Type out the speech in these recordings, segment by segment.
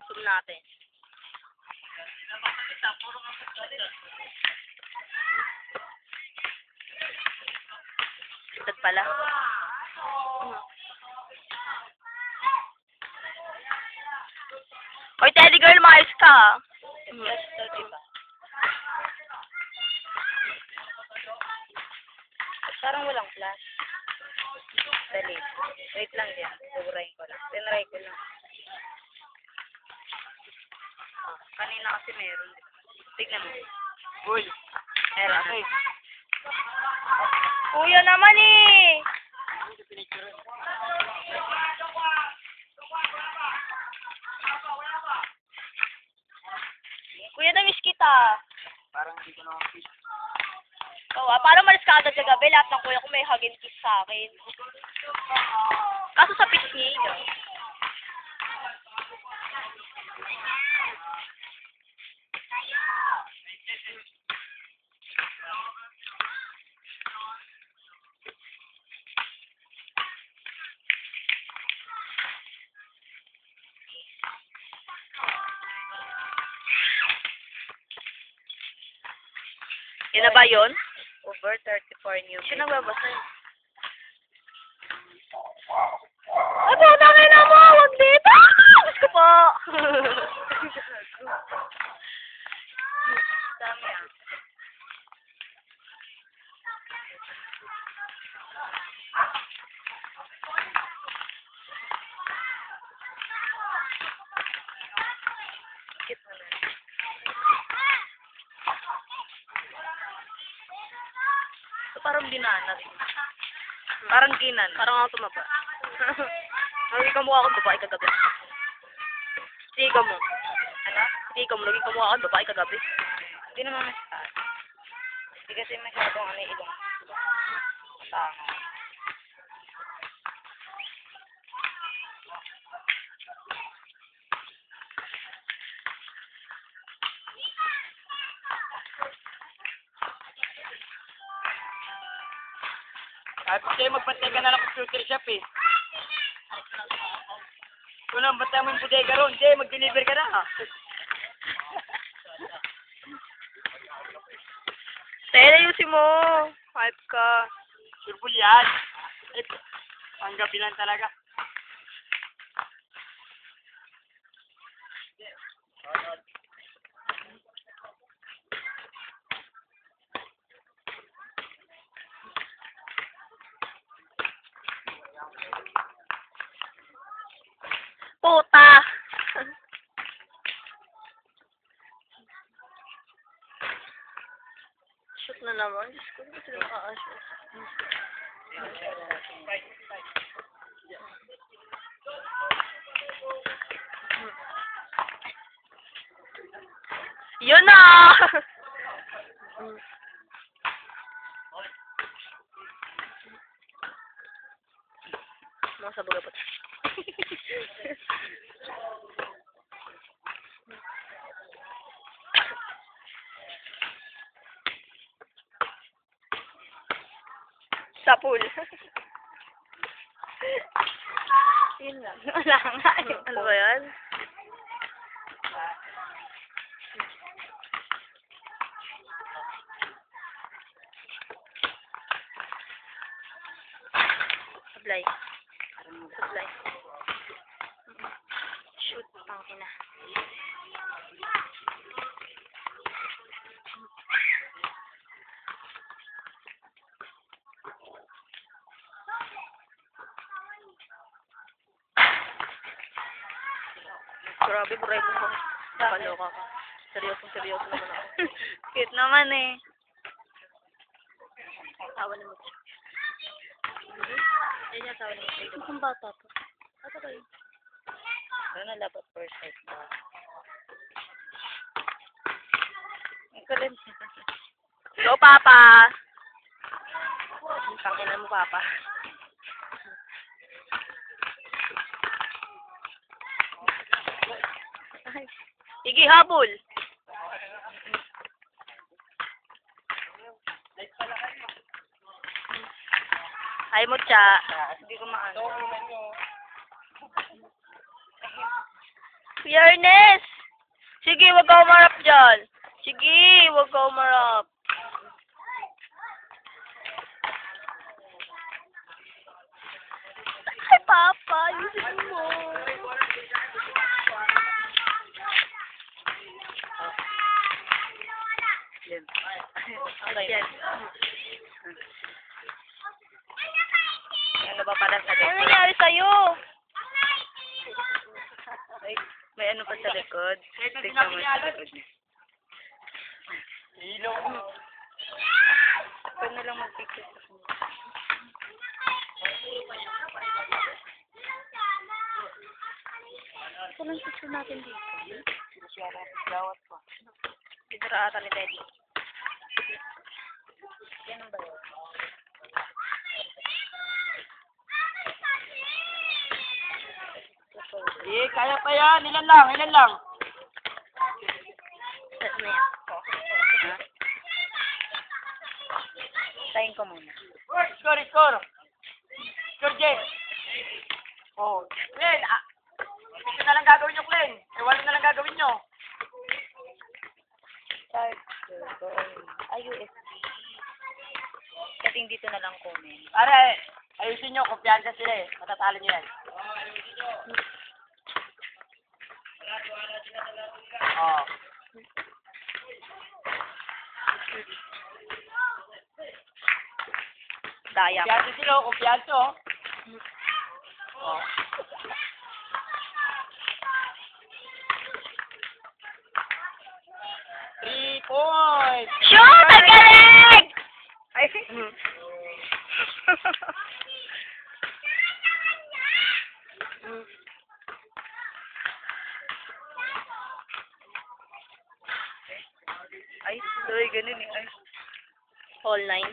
zoom natin. Ito pala. Hoy, Teddy girl, maayos ka. Parang walang flash. Dali. Wait lang yan. Buburahin ko lang. Tinry ko lang. Kanina kasi meron. Tignan mo. Uy. Meron. Okay. Kuya naman eh! Kuya, na-miss kita. Parang hindi ko na fish. Oo, para malis ka agad sa gabi, lahat ng kuya ko may hug and kiss sa akin. Kaso sa pisngi, Yan na ba yun? Over 34 new Siya nagbabasa yun. Ay, puta kayo na mo! Huwag dito! Gusto ko po! Dami ah. Cute naman. So, parang binanat. Parang ginan. Parang ako tumaba. Naging kamukha akong babae kagabi. Sige ka mo. Ano? Sige ka mo. Naging kamukha akong babae kagabi. Hindi naman masyado. Hindi kasi masyadong ano ilong. Tama. Ay, kasi magbantay ka na ng computer shop eh. Kung lang bantay mo yung bodega ron, Jay, mag-deliver ka na. Tayo na yusin mo. Hype ka. Surbol yan. Eh, ang gabi lang talaga. Puta! Shoot na naman. Diyos ko, hindi sila maka-shoot. Yun na! Mga sabog po. Sa pool. Yun lang. Wala nga. Ano ba yan? Sablay. Sablay. Shoot. Pangkin na. Grabe, buray mo ko. Nakaloka ka. Seryoso naman ako. Cute naman eh. Tawa na mo siya. Ayun yung tawa na mo siya. Ang bata to. Bata ba yun? Ano na dapat first sight ba? Ang kulit. Go, Papa! Pangkinan mo, Papa. Sige, habol! Ay mo, Cha. Hindi ko maano. Kuya Ernest! Sige, wag ka umarap dyan. Sige, wag ka umarap. Ay, Papa, ayusin mo. Yan. Okay. Yan. Ano ba pala sa Ano likod? nangyari sa'yo? Ay, may ano pa sa likod. Ito Tignan mo sinabi sa niya. likod niya. Ilong. Ako na lang mag-picture sa kanya. Ito lang picture natin dito. Gawat pa. Dito ra ata ni Daddy. Yan ang ba yun? Eh, kaya pa yan. Ilan lang, ilan lang. Ano yan? Ha? Tayin ko muna. Score, score. Score, Jay. Oh. Glenn, ito na lang gagawin nyo, Glenn. Eh, wala na lang gagawin nyo. Ay, USB. Kasi dito na lang comment. Pare, ayusin nyo. Kumpiyansa sila eh. Matatalo nyo yan. Oh. Daya. Kumpiyansa sila, oh. Kumpiyansa, oh. Oh. Three points. Shoot! Ang galing! Ay, ay, sorry, ganun eh. Ay, All nine.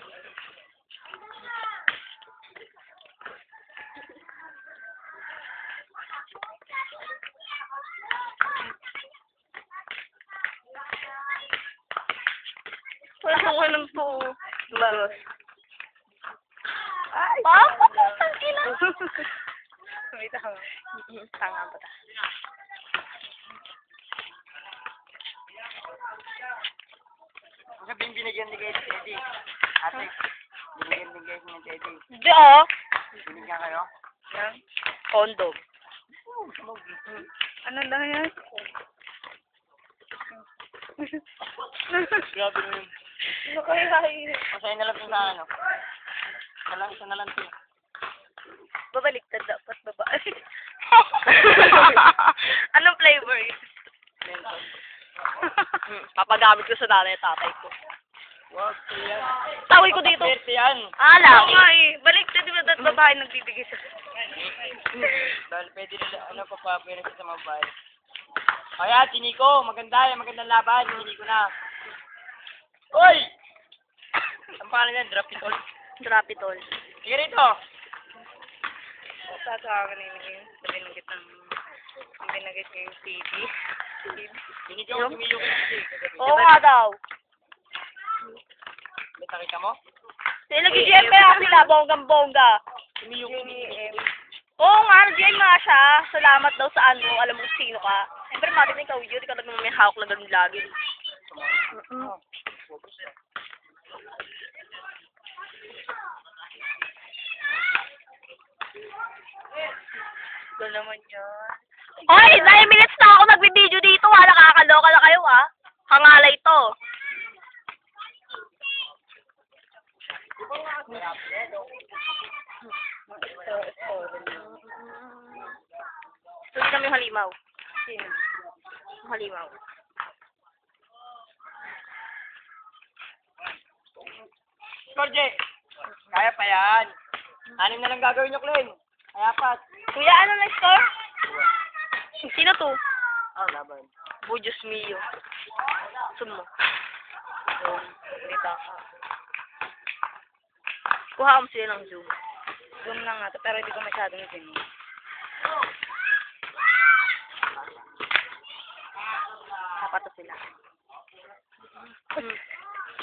Wala kang alam po. bagos. Ay, Papa, ang ina. Wait, ako. Tanga ba ta? Ang sabihin binigyan ni guys Teddy. Ate, binigyan ni guys ni Teddy. Di oh. Binigyan kayo? Yan. Condom. Ano lang yan? Grabe mo yun. Ano kaya? Masaya na lang ito sa ano. Isa na lang ito. Babaliktad dapat babae. Anong flavor yun? Mentos. Papagamit ko sa nanay at tatay ko. Wow, yan. Tawid ko dito. Pwerte yan. Alam. Oo nga eh. Baliktad diba dapat babae nagbibigay sa... Dahil pwede nila, ano pa pa, pwede sa mga bahay. Kaya, Tiniko, maganda yan, magandang laban, Tiniko na. Uy! Ang pangalan yan, drop it all. Drop it all. Sige rito. Sa akin na yun. Binagit niya yung TV. Tiniko, sumiyo ka kasi. Oo nga daw. May nakita mo? Sila nag-GM kaya sila, bonggang-bongga. Sumiyo ka kasi. Oo nga, nag-GM nga siya. Salamat daw sa ano, alam mo kung sino ka. Siyempre, natin ikaw yun, ikaw lang may hawak lang ganun lagi. Ito naman yun. Hoy, 9 minutes na ako nagbi-video dito, ha. Nakakaloka na kayo, ha. Hangalay to. Tuloy kami halimaw. Sino? Halimaw. Jorge, kaya pa yan. 6 na lang gagawin nyo, Glenn. Kaya pa. Kuya, ano na score? Sino to? Oh, laban. Oh, Diyos mio. Zoom mo. Dito ako. Kuha mo sila ng zoom. Zoom lang nga to, pero hindi ko masyadong zoom. Sapato sila.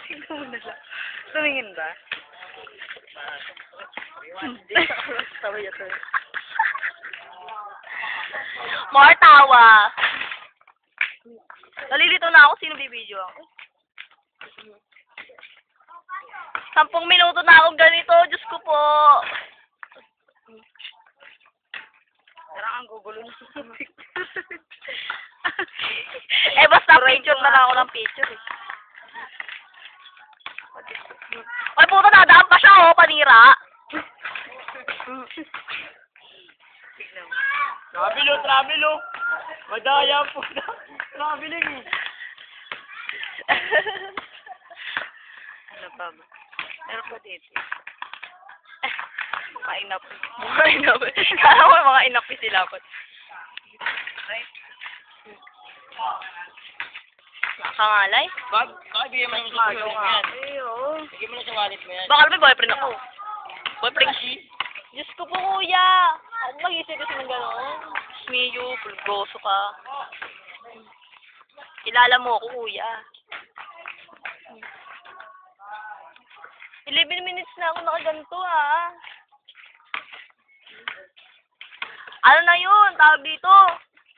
Tingnan mo na lang. Tumingin ba? Sabi niya to. More tawa. Nalilito na ako. Sino bibidyo ako? 10 minuto na akong ganito. Diyos ko po. Parang ang gugulo na. Eh, basta picture na lang ako ng picture. Eh. Ay, puto, nadaan pa siya, oh, panira. Travel, oh. Madaya po na. Traveling, eh. Ano pa ba? Meron pa dito. Mga inap. Mga inapi. Kala ko mga inapi sila. Right? Nakangalay? Baka bigyan mo naman sa boyfriend mo yan. Oo. Bigyan mo na sa wallet mo yan. Baka may boyfriend ako. Boyfriend? Kasi, Diyos ko po, kuya. Ako mag-isip kasi ng gano'n. Miyo, pulgoso ka. Kilala mo ako, kuya. 11 minutes na ako nakaganto, ha. Ano na yun? Tawag dito.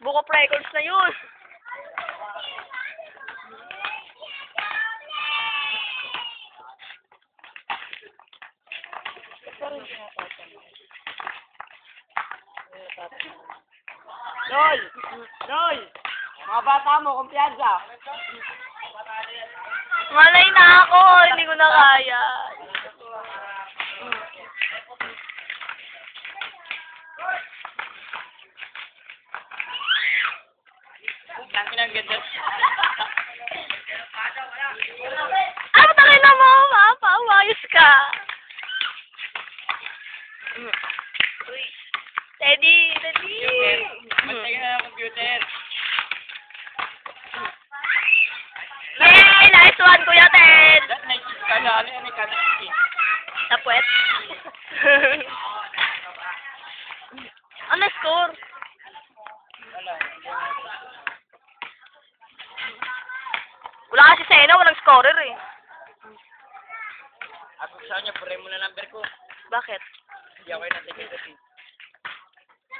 Book of records na yun. Lol! Lol! Mga bata mo, kumpiyansa. Malay na ako. Hindi ko na kaya. Tangin ang ganda. Ano tayo na mo, mapa? Umayos ka. Teddy. Bantay ka na ng computer. Yay! Nice one, Kuya Ted! That night, kagali, ano yung kagali? Tapwet? Ano score? Wala. Wala kasi Sena, walang scorer eh. Ako sa kanya, pure mo na number ko. Bakit? Hindi ako yung natigil kasi.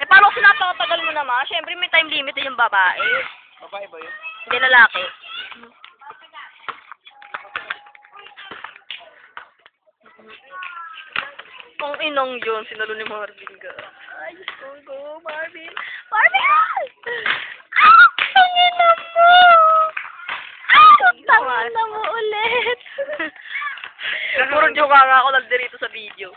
Eh, paano kasi napakatagal mo naman? Siyempre, may time limit din yung babae. Babae ba yun? Hindi lalaki. Kung inong yun, sinalo ni Marvin ka. Ay, Diyos ko, Marvin. Marvin! Ah! Ang ina mo! Ah! Tangin na mo ulit! Puro joke nga ako nagdirito sa video.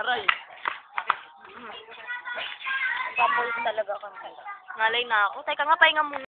Aray. Papulit talaga kang Ngalay na ako. Teka nga, pahinga muna.